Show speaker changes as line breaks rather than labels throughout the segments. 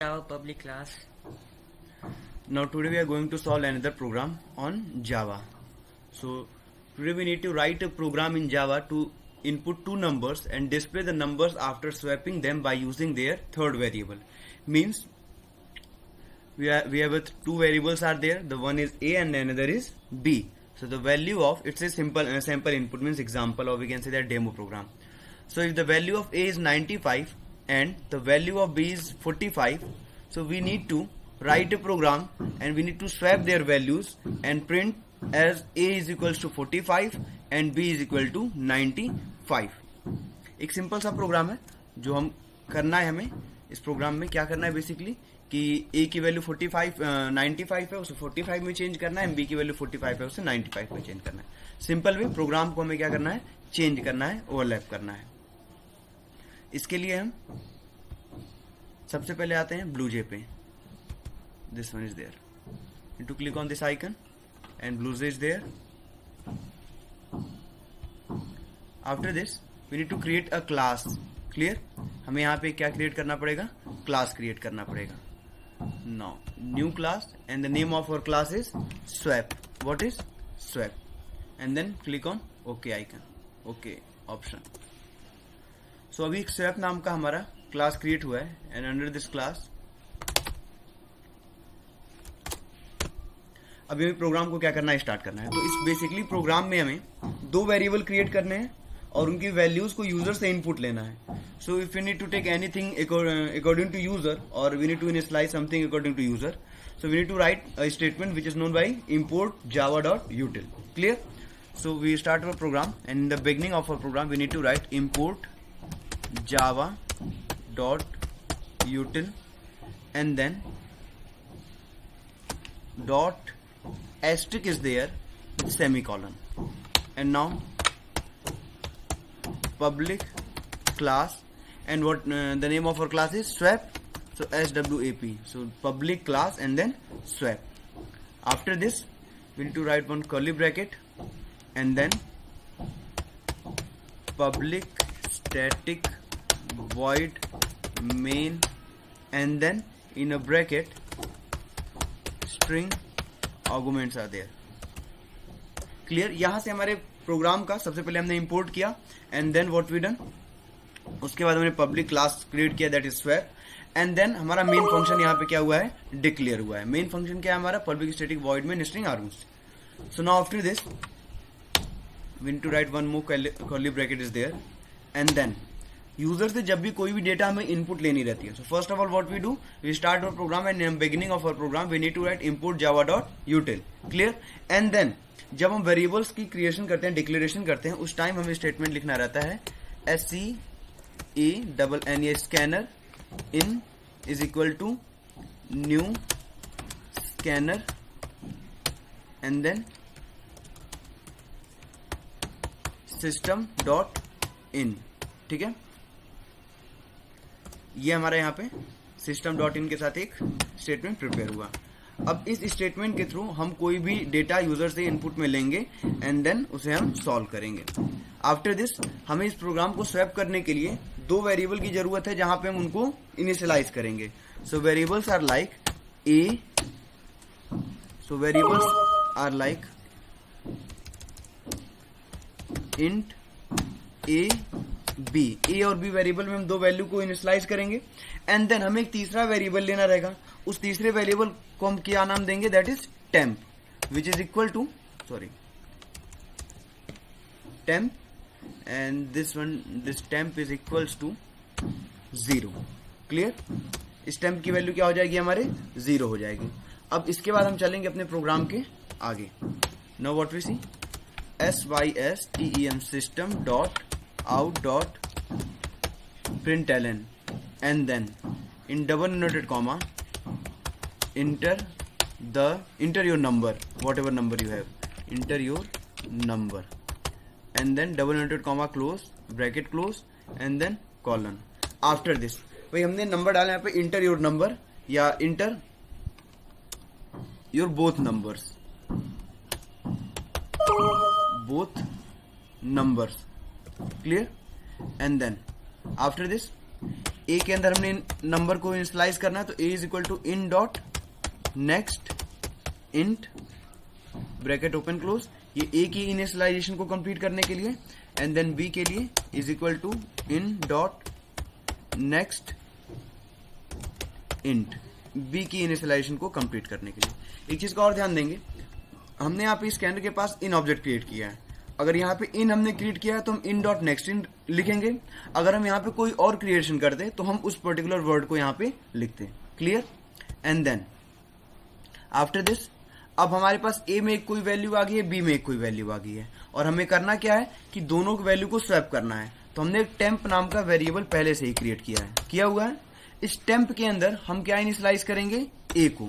Java public class.
Now today we are going to solve another program on Java. So today we need to write a program in Java to input two numbers and display the numbers after swapping them by using their third variable. Means we have two variables are there. The one is A and another is B. So the value of it's a sample input means example, or we can say that demo program. So if the value of A is 95 and the value of B is 45, so we need to write a program and we need to swap their values and print as A is equals to 45 and B is equal to 95. एक simple सा programme है जो हम करना है. हमें इस programme में क्या करना है बेसिकली कि A की वैल्यू 95 है, उसे 45 में चेंज करना है. B की वैल्यू 45 है, उसे 95 में चेंज करना है. सिंपल वे प्रोग्राम को हमें क्या करना है, चेंज करना है, ओवरलैप करना है. इसके लिए हम सबसे पहले आते हैं BlueJ पे. This one is there. You need to click on this icon and BlueJ is there. After this we need to create a class. Clear? हमें यहाँ पे क्या क्रिएट करना पड़ेगा, क्लास क्रिएट करना पड़ेगा. Now new class and the name of our class is swap. What is swap? And then click on OK icon, OK option. So अभी swap नाम का हमारा क्लास क्रिएट हुआ है and under this class अभी हमें प्रोग्राम को क्या करना है, स्टार्ट करना है. तो इस बेसिकली प्रोग्राम में हमें दो वेरिएबल क्रिएट करने हैं और उनकी वैल्यूज को यूजर से इनपुट लेना है. So if you need to take anything according to user और we need to initialize something according to user, so we need to write a statement which is known by import java.util. Clear? So we start our program and in the beginning of our program we need to write import java.util and then dot asterisk is there, semicolon, and now public class and what the name of our class is swap. So swap, so public class and then swap. After this we need to write one curly bracket and then public static void main and then in a bracket string arguments are there. Clear? यहां से हमारे programme का सबसे पहले हमने import किया and then what we done, उसके बाद हमने पब्लिक क्लास क्रिएट किया that is swap and then हमारा मेन फंक्शन यहाँ पे क्या हुआ है, डिक्लेयर हुआ है. मेन फंक्शन क्या है हमारा, public static void main string arguments. So now after this we need to write one more curly bracket is there and then user से जब भी कोई भी डेटा हमें इनपुट लेनी रहती है. So first of all what we do, we start our program and beginning of our program we need to write import java.util. Clear? And then जब हम वेरिएबल्स की क्रिएशन करते हैं, डिक्लेरेशन करते हैं, उस टाइम हमें स्टेटमेंट लिखना रहता है SCANN scanner in is equal to new scanner and then system dot in. ठीक है, ये हमारा यहाँ पे सिस्टम डॉट इन के साथ एक स्टेटमेंट प्रिपेयर हुआ. अब इस स्टेटमेंट के थ्रू हम कोई भी डेटा यूजर से इनपुट में लेंगे एंड देन उसे हम सॉल्व करेंगे. आफ्टर दिस हमें इस प्रोग्राम को स्वैप करने के लिए दो वेरिएबल की जरूरत है जहां पे हम उनको इनिशियलाइज करेंगे. So variables are like A, so variables are like int A B. A और बी वेरिएबल में हम दो वैल्यू को इनिशियलाइज करेंगे एंड देन हमें एक तीसरा वेरिएबल लेना रहेगा. उस तीसरे वेरिएबल को हम क्या नाम देंगे, that is temp which is equal to temp and this temp is equals to 0. Clear? इस टेम्प की वैल्यू क्या हो जाएगी, हमारे 0 हो जाएगी. अब इसके बाद हम चलेंगे अपने प्रोग्राम के आगे. Now what we see, SYSTEM system dot out dot println and then in double inverted comma enter your number, whatever number you have, enter your number and then double inverted comma close bracket close and then colon. After this भाई हमने number डाला यहाँ पे, enter your number या enter your both numbers. Clear? And then after this ए के अंदर हमने number को इनिशियलाइज करना है, तो A is equal to in dot next int bracket open close, ये ए की इनिशियलाइजेशन को कंप्लीट करने के लिए, एंड देन बी के लिए is equal to in dot next int B की इनिशियलाइजेशन को कंप्लीट करने के लिए। एक चीज का और ध्यान देंगे, हमने यहाँ पे स्कैनर के पास इन ऑब्जेक्ट क्रिएट किया है, अगर यहाँ पे इन हमने क्रिएट किया है तो हम इन डॉट नेक्स्ट इन लिखेंगे, अगर हम यहाँ पे कोई और क्रिएशन करते तो हम उस पर्टिकुलर वर्ड को यहाँ पे लिखते। Clear? And then after this अब हमारे पास ए में एक कोई वैल्यू आ गई है, बी में एक कोई वैल्यू आ गई है, और हमें करना क्या है कि दोनों की वैल्यू को स्वैप करना है। तो हमने एक टेम्प नाम का वेरिएबल पहले से ही क्रिएट किया हुआ है। इस टेम्प के अंदर हम क्या इनिशियलाइज करेंगे, ए को।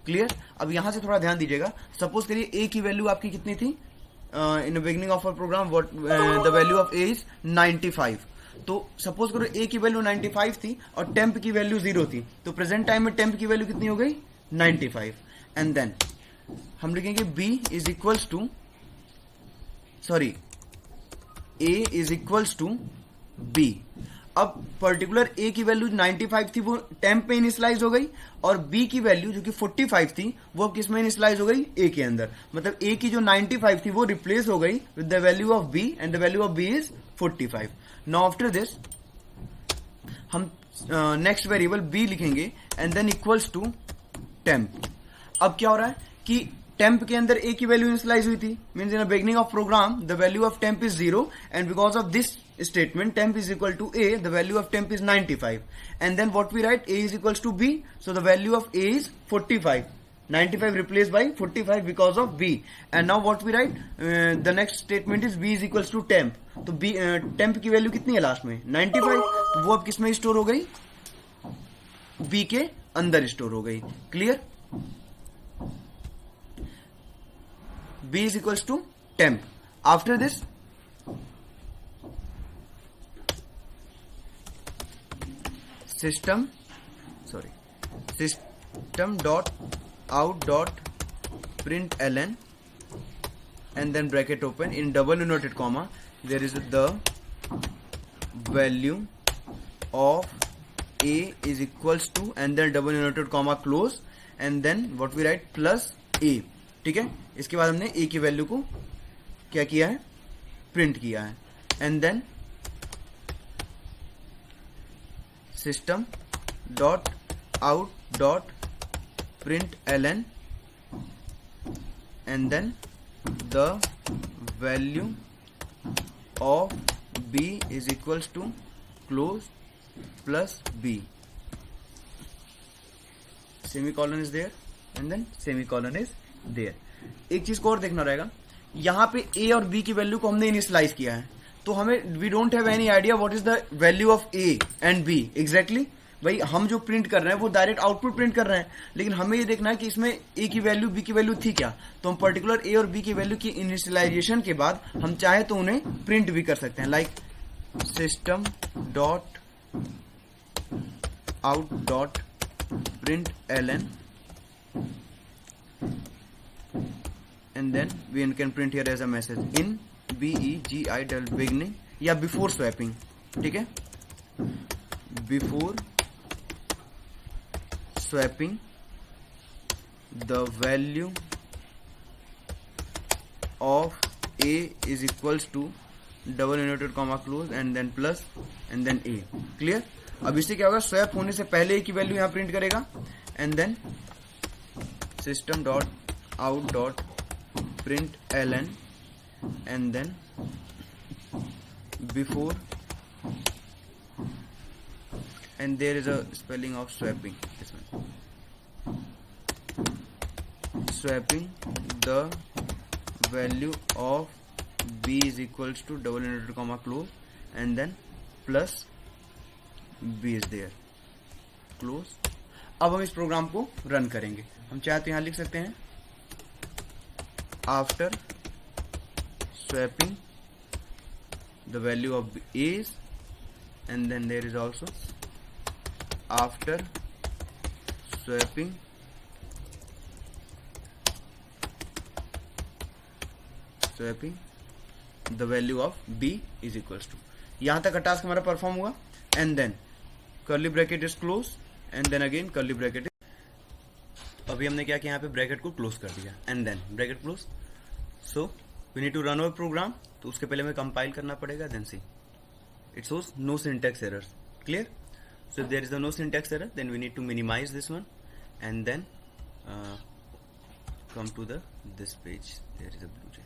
क्लियर? अब यहां से थोड़ा ध्यान दीजिएगा, सपोज करिए ए की वैल्यू आपकी कितनी थी in the beginning of a program, the value of a is 95। तो सपोज करो ए की वैल्यू 95 थी और टेम्प की वैल्यू 0 थी, तो प्रेजेंट टाइम में टेम्प की वैल्यू कितनी हो गई, 95। एंड देन हम लिखेंगे b is equals to sorry a is equals to b। अब पर्टिकुलर a की वैल्यू 95 थी, वो टेम्प पे इनिशियलाइज हो गई, और b की वैल्यू जो कि 45 थी वो अब किस में इनिशियलाइज हो गई, a के अंदर। मतलब a की जो 95 थी वो रिप्लेस हो गई with the value of b, and the value of b is 45। Now after this हम नेक्स्ट वेरिएबल b लिखेंगे, and then equals to temp. अब क्या हो रहा है कि टेम्प के अंदर a की वैल्यू इनिशियलाइज हुई थी, means in the beginning of program the value of temp is 0, and because of this statement temp is equal to a, the value of temp is 95, and then what we write, a is equals to b, so the value of a is 45, 95 replaced by 45 because of b, and now what we write, the next statement is b is equals to temp। तो b temp की value कितनी है last में, 95, तो वो अब किस में स्टोर हो गई, b के अंदर स्टोर हो गई। Clear? b is equals to temp। after this system dot out dot println, and then bracket open, in double inverted comma there is the value of a is equals to, and then double inverted comma close, and then what we write plus a। ठीक है, इसके बाद हमने a की value को क्या किया है, प्रिंट किया है, and then system dot out dot print ln, and then the value of b is equals to close plus b, semicolon is there, and then semicolon is there. एक चीज को और देखना रहेगा, यहां पे a और b की वैल्यू को हमने इनिशियलाइज किया है, तो हमें we don't have any idea what is the value of a and b exactly. भाई हम जो प्रिंट कर रहे हैं वो डायरेक्ट आउटपुट प्रिंट कर रहे हैं, लेकिन हमें ये देखना है कि इसमें a की वैल्यू b की वैल्यू थी क्या, तो हम पर्टिकुलर a और b की वैल्यू की इनिशियलाइजेशन के बाद हम चाहे तो उन्हें प्रिंट भी कर सकते हैं, like system dot out dot print ln, and then we can print here as a message in BEGI del beginning या before swapping। ठीक है, before swapping the value of a is equals to double inverted comma close and then plus and then a। Clear? अब इससे क्या होगा, swap होने से पहले a की वैल्यू यहां प्रिंट करेगा, and then system dot out dot print ln, and then before, and there is a spelling of swapping, this one, swapping the value of b is equals to double inverted comma close, and then plus b is there close। अब हम इस programme को run करेंगे, हम चाहे तो यहां लिख सकते हैं after swapping the value of a is, and then there is also after swapping the value of b is equals to। यहां तक का टास्क हमारा परफॉर्म हुआ, and then curly bracket is close and then again curly bracket. अभी हमने क्या किया, यहाँ पे ब्रैकेट को क्लोज कर दिया and then bracket close. So we need to run our program, तो उसके पहले हमें कंपाइल करना पड़ेगा। Then see it shows no syntax errors, clear. So if there is no syntax error, then we need to minimize this one and then come to this page. There is a blue jay.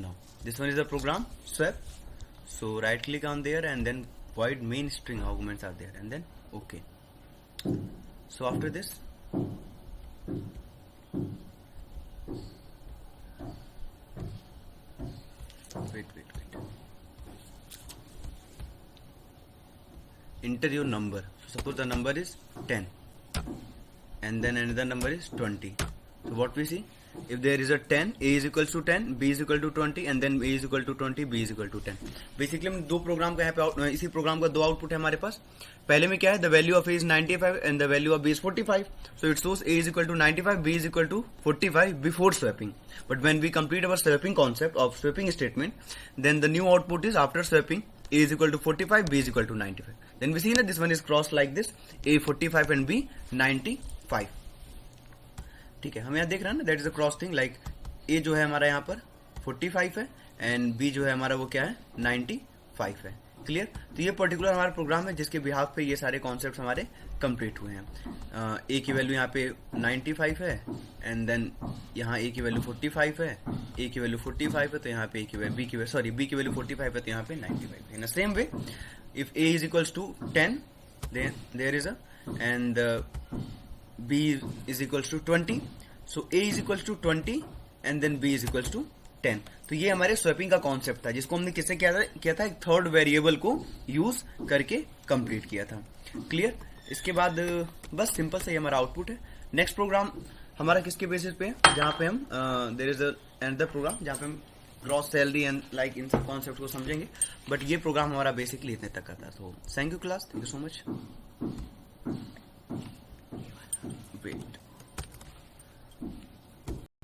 Now this one is the program swap. So right click on there and then void main string arguments are there and then OK. So after this, wait. Enter your number. Suppose the number is 10 and then another number is 20. So what we see, if there is a 10, a is equals to 10, b is equal to 20 and then a is equal to 20, b is equal to 10. Basically हम दो programme का यहाँ पे इसी programme का दो output है हमारे पास। पहले में क्या है, the value of a is 95 and the value of b is 45. So it shows a is equal to 95, b is equal to 45 before swapping. But when we complete our swapping concept of swapping statement, then the new output is after swapping a is equal to 45, b is equal to 95. Then we see that this one is crossed like this, a 45 and b 95. ठीक है, हम यहाँ देख रहे हैं ना, that is a cross thing, like a जो है हमारा यहाँ पर 45 है एंड बी जो है हमारा वो क्या है 95 है, क्लियर। तो ये पर्टिकुलर हमारा प्रोग्राम है जिसके बिहाफ पे ये सारे कॉन्सेप्ट हमारे कंप्लीट हुए हैं। ए की वैल्यू यहाँ पे 95 है एंड देन यहाँ ए की वैल्यू 45 है, ए की वैल्यू 45 है तो यहाँ पे ए की वैल्यू बी की वैल्यू 45 है तो यहाँ पे 95 है। In the same way if a is equals to 10 there is a and b is equals to 20, so a is equals to 20 and then b is equals to 10. तो ये हमारे swapping का कॉन्सेप्ट था जिसको हमने किससे किया था एक थर्ड वेरिएबल को यूज करके कंप्लीट किया था, क्लियर। इसके बाद बस सिंपल से हमारा आउटपुट है। नेक्स्ट प्रोग्राम हमारा किसके बेसिस पे है, जहाँ पे हम देयर इज अनदर प्रोग्राम जहाँ पे हम gross salary and like in सब कॉन्सेप्ट को समझेंगे, बट ये प्रोग्राम हमारा बेसिकली इतने तक का था। तो thank you class, thank you so much.